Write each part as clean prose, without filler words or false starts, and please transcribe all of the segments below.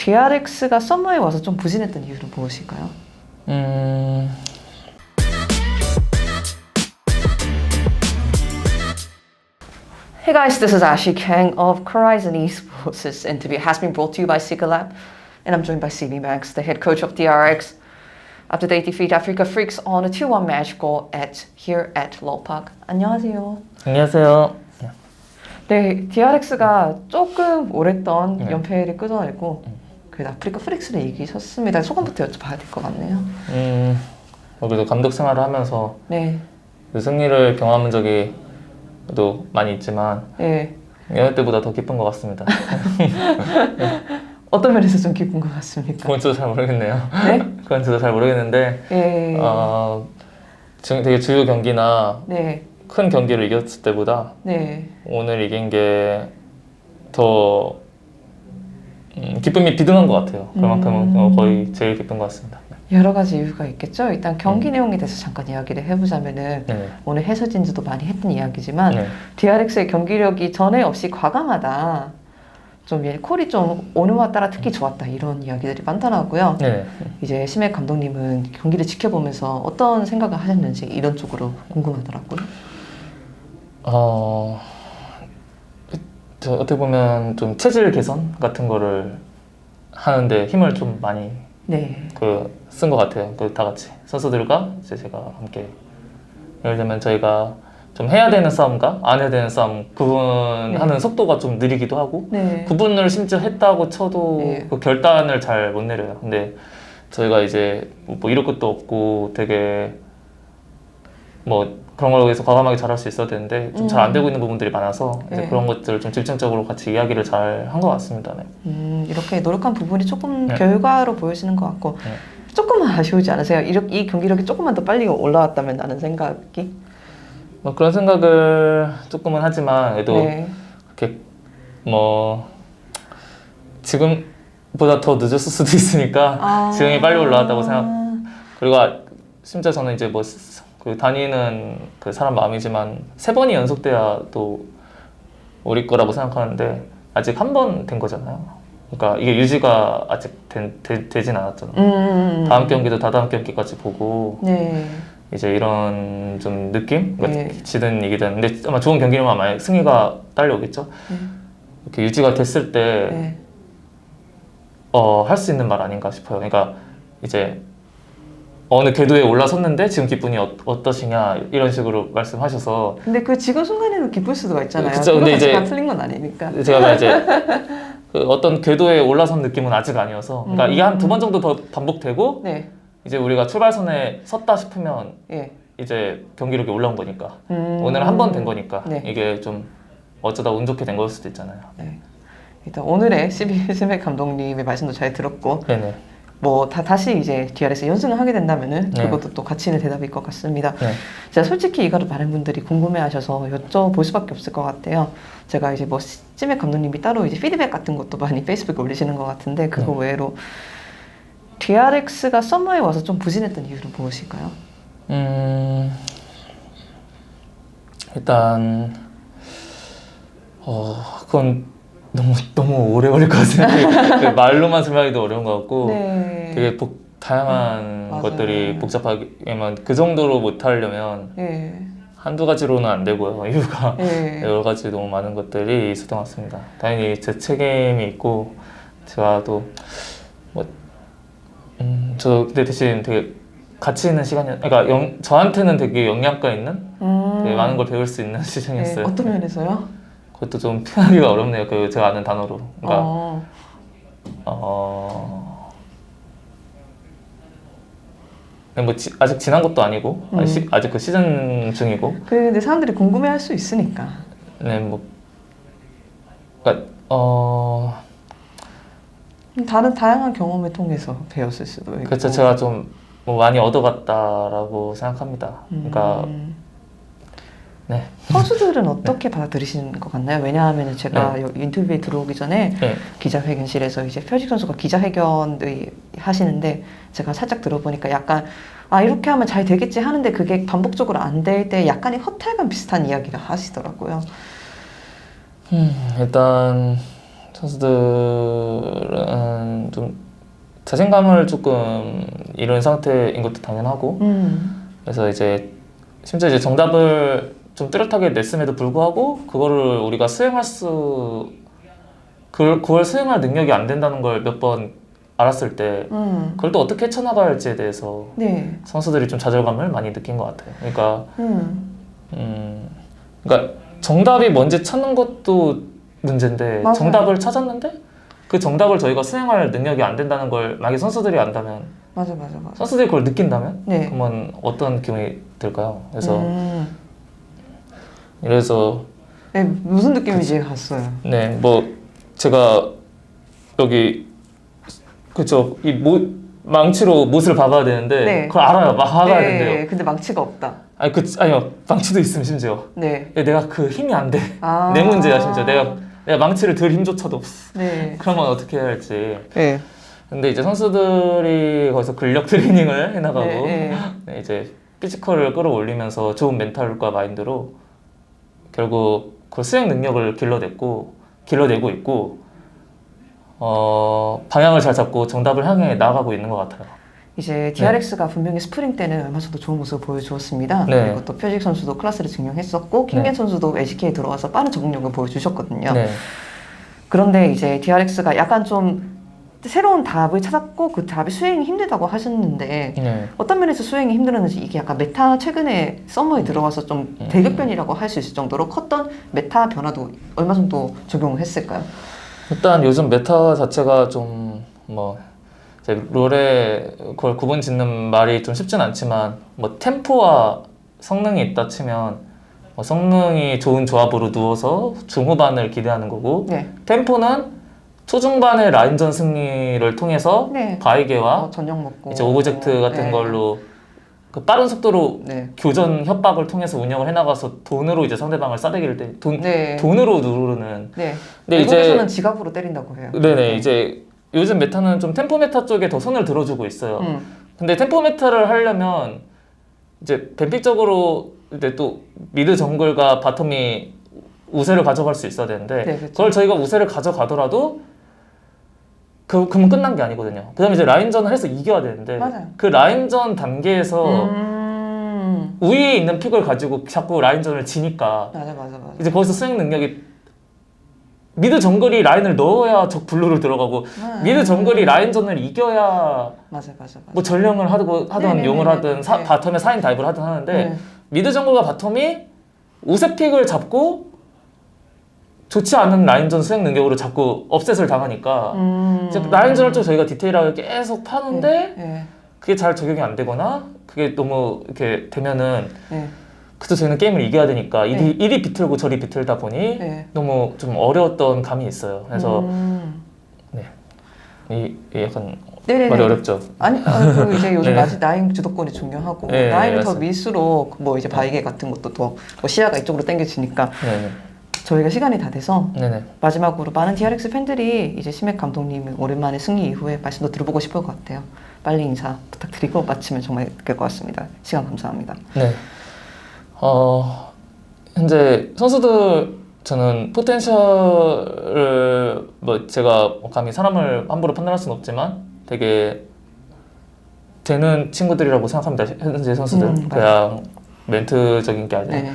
DRX가 썸머에 와서 좀 부진했던 이유는 무엇일까요? Hey guys, this is Ashley Kang of Horizon Esports, and has been brought to you by Seeker Lab, and I'm joined by CB Max, the head coach of DRX. After they defeat Africa Freaks on a 2-1 match goal here at Lowell Park. 안녕하세요. 안녕하세요. 네, DRX가 조금 오랫동안 연패를 끊어내고 그래도 아프리카 프릭스를 이기셨습니다. 소감부터 여쭤봐야 될 것 같네요. 그래도 감독 생활을 하면서 그 승리를 경험한 적이 또 많이 있지만 여느 때보다 더 기쁜 것 같습니다. 어떤 면에서 좀 기쁜 것 같습니까? 그건 저도 잘 모르겠네요. 네? 그건 저도 잘 모르겠는데 지금 되게 주요 경기나 큰 경기를 이겼을 때보다 오늘 이긴 게 더 기쁨이 비등한 것 같아요. 그만큼은 거의 제일 기쁜 것 같습니다. 여러 가지 이유가 있겠죠. 일단 경기 내용에 대해서 잠깐 이야기를 해보자면은 오늘 해설진들도 많이 했던 이야기지만 DRX의 경기력이 전에 없이 과감하다. 좀 콜이 좀 오늘와 따라 특히 좋았다 이런 이야기들이 많더라고요. 이제 심해 감독님은 경기를 지켜보면서 어떤 생각을 하셨는지 이런 쪽으로 궁금하더라고요. 저 어떻게 보면 좀 체질 개선 같은 거를 하는데 힘을 좀 많이 쓴 것 같아요. 다 같이 선수들과 이제 제가 함께 예를 들면 저희가 좀 해야 되는 싸움과 안 해야 되는 싸움 구분하는 속도가 좀 느리기도 하고 구분을 심지어 했다고 쳐도 그 결단을 잘 못 내려요. 근데 저희가 이제 뭐 이럴 것도 없고 되게 뭐 그런 걸 위해서 과감하게 잘할 수 있어야 되는데 좀 잘 안 되고 있는 부분들이 많아서 이제 그런 것들을 좀 집중적으로 같이 이야기를 잘 한 것 같습니다. 이렇게 노력한 부분이 조금 결과로 보여지는 것 같고 조금만 아쉬우지 않으세요? 이 경기력이 조금만 더 빨리 올라왔다면 라는 생각이? 뭐 그런 생각을 조금은 하지만 그래도 그렇게 뭐 지금보다 더 늦었을 수도 있으니까 지금이 빨리 올라왔다고 생각. 그리고 심지어 저는 이제 뭐 그 다니는 그 사람 마음이지만 3번이 연속돼야 또 우리 거라고 생각하는데 아직 한 번 된 거잖아요. 그러니까 이게 유지가 아직 되진 않았잖아요. 다음 경기도 다다음 경기까지 보고 이제 이런 좀 느낌? 지든 이기든 근데 아마 좋은 경기라면 아마 승리가 딸려오겠죠. 이렇게 유지가 됐을 때 할 수 있는 말 아닌가 싶어요. 그러니까 이제 어느 궤도에 올라섰는데 지금 기분이 어떠시냐 이런 식으로 말씀하셔서 근데 그 지금 순간에는 기쁠 수가 있잖아요. 그쵸, 근데 이제 다 틀린 건 아니니까. 제가 이제 그 어떤 궤도에 올라선 느낌은 아직 아니어서 그러니까 이게 한 2번 정도 더 반복되고 이제 우리가 출발선에 섰다 싶으면 이제 경기력이 올라온 거니까 오늘 한 번 된 거니까 이게 좀 어쩌다 운 좋게 된 거일 수도 있잖아요. 일단 오늘의 심해 감독님의 말씀도 잘 들었고 뭐 다시 이제 DRX 연승을 하게 된다면은 그것도 또 가치 있는 대답일 것 같습니다. 제가 솔직히 이거를 많은 분들이 궁금해하셔서 여쭤볼 수밖에 없을 것 같아요. 제가 이제 뭐 심해 감독님이 따로 이제 피드백 같은 것도 많이 페이스북에 올리시는 것 같은데 그거 외로 DRX가 썸머에 와서 좀 부진했던 이유는 무엇일까요? 일단 그건 너무 오래 걸릴 것 같은데 말로만 설명하기도 어려운 것 같고 되게 다양한 것들이 복잡하게만 그 정도로 못하려면 한두 가지로는 안 되고요. 이유가 여러 가지 너무 많은 것들이 있었던 것 같습니다. 당연히 제 책임이 있고 제가 또 뭐 저 그때 대신 되게 가치 있는 시간이었. 그러니까 저한테는 되게 영양가 있는 되게 많은 걸 배울 수 있는 시간이었어요. 어떤 면에서요? 그것도 좀 표현하기가 어렵네요. 그 제가 아는 단어로. 그러니까 뭐 아직 지난 것도 아니고 아직 그 시즌 중이고. 근데 사람들이 궁금해할 수 있으니까. 뭐 그러니까 다양한 경험을 통해서 배웠을 수도 있고. 그렇죠. 제가 좀 뭐 많이 얻어갔다라고 생각합니다. 그러니까 선수들은 어떻게 받아들이시는 것 같나요? 왜냐하면 제가 인터뷰에 들어오기 전에 기자회견실에서 이제 표직 선수가 기자회견을 하시는데 제가 살짝 들어보니까 약간 이렇게 하면 잘 되겠지 하는데 그게 반복적으로 안 될 때 약간의 허탈감 비슷한 이야기를 하시더라고요. 일단 선수들은 좀 자신감을 조금 잃은 상태인 것도 당연하고 그래서 이제 심지어 이제 정답을 좀 뚜렷하게 냈음에도 불구하고 그거를 우리가 그걸 수행할 능력이 안 된다는 걸 몇 번 알았을 때 그걸 또 어떻게 헤쳐나갈지에 대해서 네. 선수들이 좀 좌절감을 많이 느낀 것 같아요. 그러니까 그러니까 정답이 뭔지 찾는 것도 문제인데 맞아요. 정답을 찾았는데 그 정답을 저희가 수행할 능력이 안 된다는 걸 만약에 선수들이 안다면 맞아. 선수들이 그걸 느낀다면 네. 그러면 어떤 기분이 들까요? 그래서 네, 무슨 느낌인지 갔어요. 네, 뭐 제가 여기 그쵸 망치로 못을 박아야 되는데 네. 그걸 알아요. 박아야 네, 된대요. 근데 망치가 없다. 아니요 망치도 있음 심지어. 네. 내가 그 힘이 안 돼. 아. 내 문제야 심지어. 내가 망치를 들 힘조차도 없어. 네. 그러면 어떻게 해야 할지. 네. 근데 이제 선수들이 거기서 근력 트레이닝을 해나가고 네. 네, 이제 피지컬을 끌어올리면서 좋은 멘탈과 마인드로 결국 그 수행 능력을 길러내고 있고 방향을 잘 잡고 정답을 향해 나아가고 있는 것 같아요. 이제 DRX가 분명히 스프링 때는 얼마 전도 좋은 모습을 보여주었습니다. 네. 그리고 또 표직 선수도 클래스를 증명했었고 킹겐 네. 선수도 LCK에 들어와서 빠른 적응력을 보여주셨거든요. 네. 그런데 이제 DRX가 약간 좀 새로운 답을 찾았고 그 답이 수행이 힘들다고 하셨는데 네. 어떤 면에서 수행이 힘들었는지 이게 약간 메타 최근에 서머에 들어와서 좀 대격변이라고 할 수 있을 정도로 컸던 메타 변화도 얼마 정도 적용을 했을까요? 일단 요즘 메타 자체가 좀 이제 롤에 그걸 구분 짓는 말이 좀 쉽진 않지만 템포와 성능이 있다 치면 성능이 좋은 조합으로 누워서 중후반을 기대하는 거고 네. 템포는 초중반의 라인전 승리를 통해서 네. 바이게와 저녁 먹고 이제 오브젝트 같은 네. 걸로 그 빠른 속도로 네. 교전 협박을 통해서 운영을 해나가서 돈으로 이제 상대방을 싸대기를 네. 돈으로 누르는. 네. 근데 외국에서는 지갑으로 때린다고 해요. 네네 이제 요즘 메타는 좀 템포 메타 쪽에 더 손을 들어주고 있어요. 근데 템포 메타를 하려면 이제 뱀픽적으로 이제 또 미드 정글과 바텀이 우세를 가져갈 수 있어야 되는데 네, 그렇죠. 그걸 저희가 우세를 가져가더라도 그러면 끝난 게 아니거든요. 그 다음에 이제 라인전을 해서 이겨야 되는데 맞아요. 그 라인전 단계에서 우위에 있는 픽을 가지고 자꾸 라인전을 지니까 맞아. 이제 거기서 수행 능력이 미드 정글이 라인을 넣어야 적 블루를 들어가고 미드 정글이 라인전을 이겨야 맞아. 뭐 전령을 하든 네네네네. 용을 하든 네. 바텀에 4인 다이브를 하든 하는데 네. 미드 정글과 바텀이 우세 픽을 잡고 좋지 않은 라인전 수행 능력으로 자꾸 업셋을 당하니까 이제 라인전을 좀 저희가 디테일하게 계속 파는데 네. 그게 잘 적용이 안 되거나 그게 너무 이렇게 되면은 네. 그래도 저희는 게임을 이겨야 되니까 네. 이리 비틀고 저리 비틀다 보니 네. 너무 좀 어려웠던 감이 있어요. 그래서 네, 이 약간 네네네. 말이 어렵죠. 아니, 그리고 이제 요즘 네. 아직 라인 주도권이 중요하고 네, 라인을 더 맞습니다. 밀수록 뭐 이제 바이게 같은 것도 더 시야가 이쪽으로 당겨지니까 네네. 저희가 시간이 다 돼서 네네. 마지막으로 많은 DRX 팬들이 이제 심혁 감독님 오랜만에 승리 이후에 말씀도 들어보고 싶을 것 같아요. 빨리 인사 부탁드리고 마치면 정말 될 것 같습니다. 시간 감사합니다. 네. 현재 선수들 저는 포텐셜을 제가 감히 사람을 함부로 판단할 수는 없지만 되게 되는 친구들이라고 생각합니다. 현재 선수들 그냥 멘트적인 게 아니라. 네네.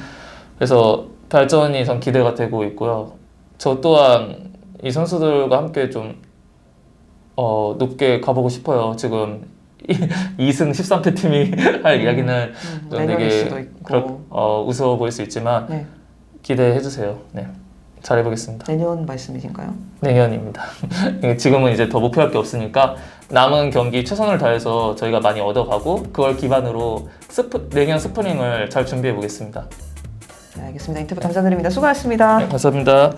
그래서 발전이 전 기대가 되고 있고요. 저 또한 이 선수들과 함께 좀 높게 가보고 싶어요. 지금 2승 13패 팀이 할 이야기는 좀 되게 우스워 보일 수 있지만 네. 기대해 주세요. 네, 잘해보겠습니다. 내년 말씀이신가요? 내년입니다. 지금은 이제 더 목표할 게 없으니까 남은 경기 최선을 다해서 저희가 많이 얻어가고 그걸 기반으로 내년 스프링을 잘 준비해 보겠습니다. 네, 알겠습니다. 인터뷰 감사드립니다. 수고하셨습니다. 네, 감사합니다.